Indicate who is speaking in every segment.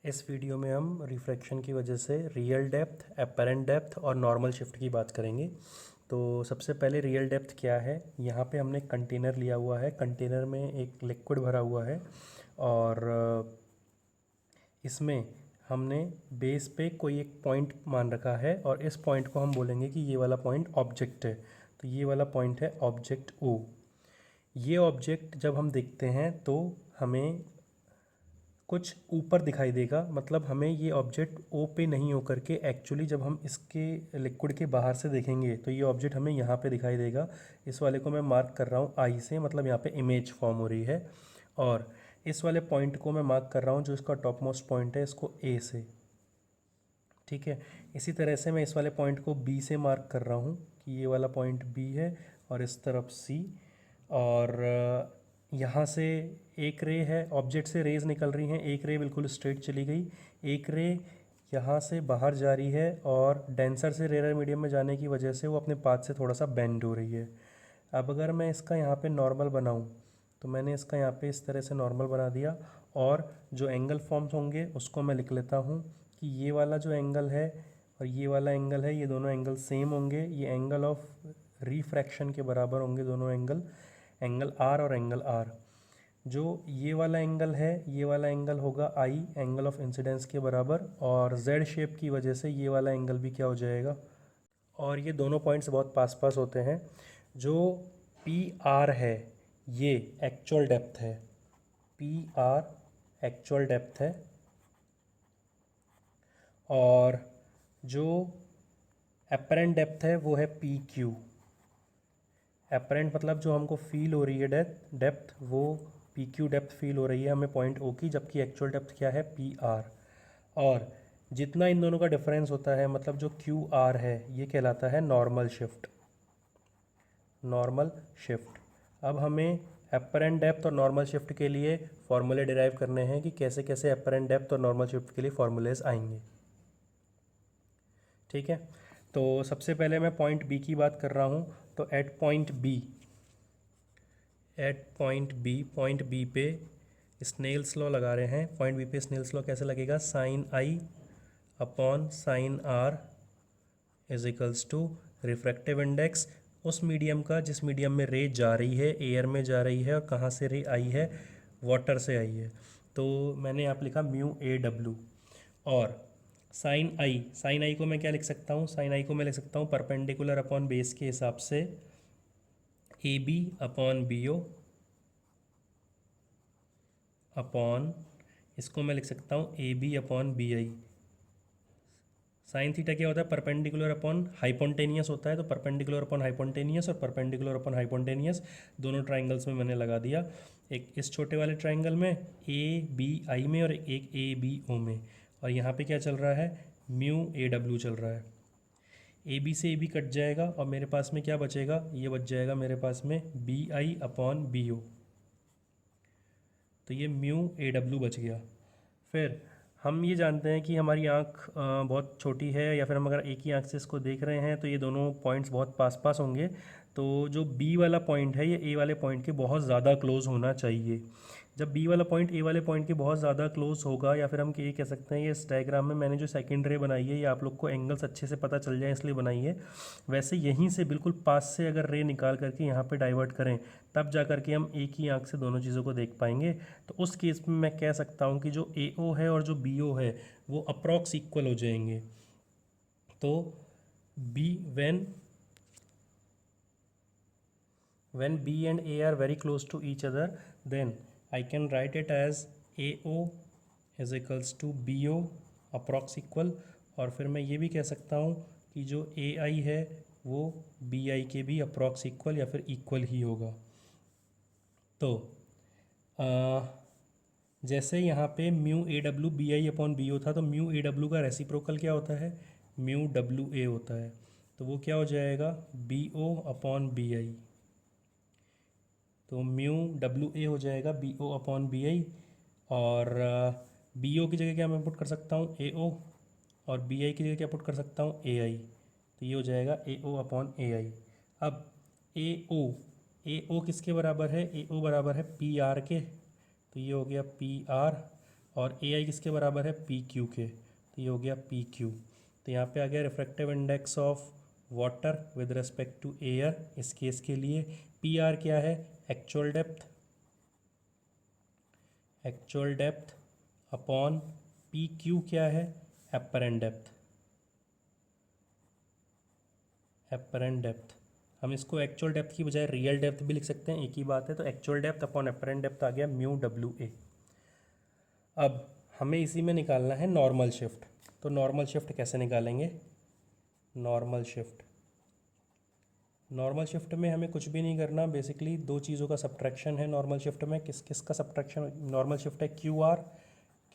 Speaker 1: इस वीडियो में हम रिफ्रैक्शन की वजह से रियल डेप्थ, एपेरेंट डेप्थ और नॉर्मल शिफ्ट की बात करेंगे। तो सबसे पहले रियल डेप्थ क्या है। यहाँ पे हमने कंटेनर लिया हुआ है, कंटेनर में एक लिक्विड भरा हुआ है और इसमें हमने बेस पे कोई एक पॉइंट मान रखा है और इस पॉइंट को हम बोलेंगे कि ये वाला पॉइंट ऑब्जेक्ट है। तो ये वाला पॉइंट है ऑब्जेक्ट ओ। ये ऑब्जेक्ट जब हम देखते हैं तो हमें कुछ ऊपर दिखाई देगा, मतलब हमें ये ऑब्जेक्ट ओ पे नहीं होकर के एक्चुअली जब हम इसके लिक्विड के बाहर से देखेंगे तो ये ऑब्जेक्ट हमें यहाँ पे दिखाई देगा। इस वाले को मैं मार्क कर रहा हूँ आई से, मतलब यहाँ पे इमेज फॉर्म हो रही है। और इस वाले पॉइंट को मैं मार्क कर रहा हूँ जो इसका टॉप मोस्ट पॉइंट है, इसको ए से। ठीक है, इसी तरह से मैं इस वाले पॉइंट को बी से मार्क कर रहा हूँ कि ये वाला पॉइंट बी है और इस तरफ सी। और यहाँ से एक रे है, ऑब्जेक्ट से रेज निकल रही हैं, एक रे बिल्कुल स्ट्रेट चली गई, एक रे यहाँ से बाहर जा रही है और डेंसर से रेयर मीडियम में जाने की वजह से वो अपने पाथ से थोड़ा सा बेंड हो रही है। अब अगर मैं इसका यहाँ पे नॉर्मल बनाऊँ तो मैंने इसका यहाँ पे इस तरह से नॉर्मल बना दिया और जो एंगल फॉर्म्स होंगे उसको मैं लिख लेता हूँ कि ये वाला जो एंगल है और ये वाला एंगल है, ये दोनों एंगल सेम होंगे, ये एंगल ऑफ रिफ्रैक्शन के बराबर होंगे दोनों एंगल, एंगल आर और एंगल आर। जो ये वाला एंगल है, ये वाला एंगल होगा आई, एंगल ऑफ इंसिडेंस के बराबर, और जेड शेप की वजह से ये वाला एंगल भी क्या हो जाएगा। और ये दोनों पॉइंट्स बहुत पास पास होते हैं। जो पी आर है ये एक्चुअल डेप्थ है, पी आर एक्चुअल डेप्थ है। और जो एपरेंट डेप्थ है वो है पी क्यू। एपरेंट मतलब जो हमको फील हो रही है डेप्थ, वो पी क्यू डेप्थ फील हो रही है हमें पॉइंट ओ की, जबकि एक्चुअल डेप्थ क्या है, पी आर। और जितना इन दोनों का डिफरेंस होता है, मतलब जो क्यू आर है, ये कहलाता है नॉर्मल शिफ्ट, नॉर्मल शिफ्ट। अब हमें एपरेंट डेप्थ और नॉर्मल शिफ्ट के लिए फॉर्मूले डिराइव करने हैं कि कैसे कैसे एपरेंट डेप्थ और नॉर्मल शिफ्ट के लिए फॉर्मूलेज आएंगे। ठीक है, तो सबसे पहले मैं पॉइंट बी की बात कर रहा हूँ। तो एट पॉइंट बी पे स्नेल्स लॉ लगा रहे हैं। पॉइंट बी पे स्नेल्स लॉ कैसे लगेगा, sine i upon sine r is equals to refractive index उस मीडियम का जिस मीडियम में रे जा रही है, एयर में जा रही है, और कहाँ से रे आई है, वाटर से आई है। तो मैंने यहाँ पे लिखा म्यू ए डब्ल्यू। और साइन आई को मैं क्या लिख सकता हूँ, साइन आई को मैं लिख सकता हूँ परपेंडिकुलर अपॉन बेस के हिसाब से A B upon B O upon, इसको मैं लिख सकता हूँ A B upon B I. Sine theta क्या होता है, परपेंडिकुलर अपॉन हाइपोटेनियस होता है। तो परपेंडिकुलर अपॉन हाइपोटेनियस और परपेंडिकुलर अपॉन हाइपोटेनियस दोनों ट्राइंगल्स में मैंने लगा दिया, एक इस छोटे वाले ट्राइंगल में ए बी आई में और एक ए बी ओ में। और यहाँ पे क्या चल रहा है, म्यू ए डब्ल्यू चल रहा है। ए बी से ए बी कट जाएगा और मेरे पास में क्या बचेगा, ये बच जाएगा मेरे पास में B I upon B O. तो ये म्यू ए डब्ल्यू बच गया। फिर हम ये जानते हैं कि हमारी आँख बहुत छोटी है, या फिर हम अगर एक ही आँख से इसको देख रहे हैं तो ये दोनों पॉइंट्स बहुत पास पास होंगे। तो जो बी वाला पॉइंट है ये ए वाले पॉइंट के बहुत ज़्यादा क्लोज होना चाहिए। जब बी वाला पॉइंट ए वाले पॉइंट के बहुत ज़्यादा क्लोज होगा, या फिर हम ये कह सकते हैं, ये इस डायग्राम में मैंने जो सेकंड रे बनाई है ये आप लोग को एंगल्स अच्छे से पता चल जाए इसलिए बनाई है। वैसे यहीं से बिल्कुल पास से अगर रे निकाल करके यहाँ पे डाइवर्ट करें तब जा करके हम एक ही आँख से दोनों चीज़ों को देख पाएंगे। तो उस केस में मैं कह सकता हूँ कि जो ए ओ है और जो बी ओ है वो अप्रॉक्स इक्वल हो जाएंगे। तो B when B and A are very close to each other, then I can write it as AO is equals to BO approx equal. और फिर मैं ये भी कह सकता हूँ कि जो AI है वो BI के भी अप्रॉक्स इक्वल या फिर इक्वल ही होगा। तो जैसे यहाँ पे mu A W B I upon B O था, तो म्यू ए डब्ल्यू का रेसिप्रोकल क्या होता है, म्यू डब्ल्यू ए होता है। तो वो क्या हो जाएगा, B O upon B I. तो म्यू डब्ल्यू ए हो जाएगा B O upon B I. और बी ओ की जगह क्या मैं पुट कर सकता हूँ, ए ओ, और बी आई की जगह क्या पुट कर सकता हूँ, ए आई। तो ये हो जाएगा ए ओ अपॉन ए आई। अब ए ओ किसके बराबर है, ए ओ बराबर है पी आर के। तो ये हो गया पी आर और ए आई किसके बराबर है, पी क्यू के, तो ये हो गया पी क्यू। तो यहाँ पे आ गया refractive index of water with respect to air इस केस के लिए। पी आर क्या है, actual depth, actual depth upon P Q क्या है, एपरेंट डेप्थ, एपरेंट डेप्थ। हम इसको एक्चुअल डेप्थ की बजाय रियल डेप्थ भी लिख सकते हैं, एक ही बात है। तो actual depth upon apparent depth आ गया म्यू डब्ल्यू ए। अब हमें इसी में निकालना है नॉर्मल शिफ्ट। तो नॉर्मल शिफ्ट कैसे निकालेंगे, नॉर्मल शिफ्ट, नॉर्मल शिफ्ट में हमें कुछ भी नहीं करना, बेसिकली दो चीज़ों का सब्ट्रैक्शन है नॉर्मल शिफ्ट में। किस किस का सब्ट्रैक्शन, नॉर्मल शिफ्ट है क्यू आर,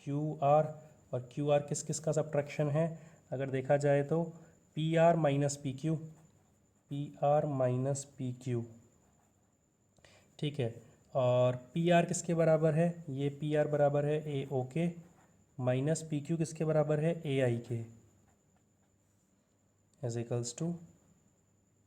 Speaker 1: क्यू आर, और क्यू आर किस किस का सब्ट्रैक्शन है, अगर देखा जाए तो P R minus P Q, P R minus P Q, ठीक है। और पी आर किसके बराबर है, ये पी आर बराबर है ए ओ के, माइनस पी क्यू किसके बराबर है, ए आई के, is equals to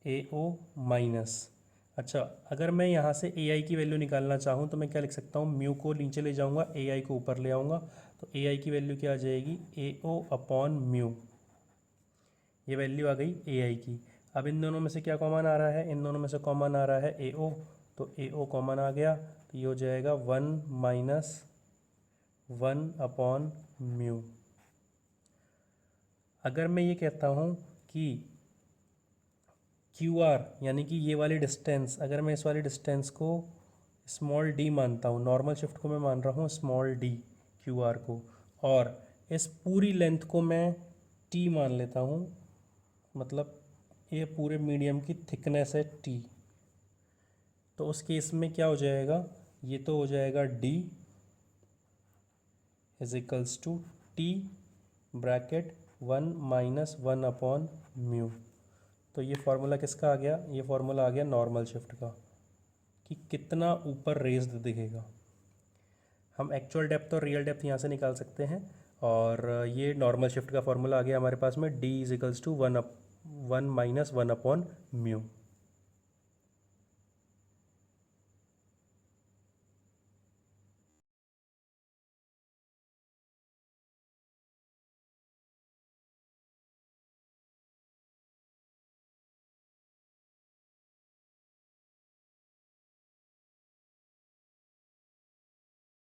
Speaker 1: A O minus. अच्छा, अगर मैं यहाँ से ए आई की वैल्यू निकालना चाहूँ तो मैं क्या लिख सकता हूँ, म्यू को नीचे ले जाऊँगा, ए आई को ऊपर ले आऊँगा, तो ए आई की वैल्यू क्या आ जाएगी, ए ओ अपॉन म्यू। ये वैल्यू आ गई ए आई की। अब इन दोनों में से क्या कॉमन आ रहा है, इन दोनों में से कॉमन आ रहा है ए ओ, तो ए ओ कॉमन आ गया, तो ये हो जाएगा 1 माइनस 1 अपॉन म्यू। अगर मैं ये कहता हूँ कि क्यू आर यानी कि ये वाली डिस्टेंस, अगर मैं इस वाली डिस्टेंस को स्मॉल डी मानता हूँ, नॉर्मल शिफ्ट को मैं मान रहा हूँ स्मॉल डी क्यू आर को, और इस पूरी लेंथ को मैं टी मान लेता हूँ, मतलब ये पूरे मीडियम की थिकनेस है टी, तो उस केस में क्या हो जाएगा, ये तो हो जाएगा D is equals to T bracket 1 minus 1 upon mu. तो ये फार्मूला किसका आ गया, ये फार्मूला आ गया नॉर्मल शिफ्ट का, कि कितना ऊपर रेज्ड दिखेगा। हम एक्चुअल डेप्थ और रियल डेप्थ यहाँ से निकाल सकते हैं, और ये नॉर्मल शिफ्ट का फार्मूला आ गया हमारे पास में, D is equals to 1 minus 1 upon mu.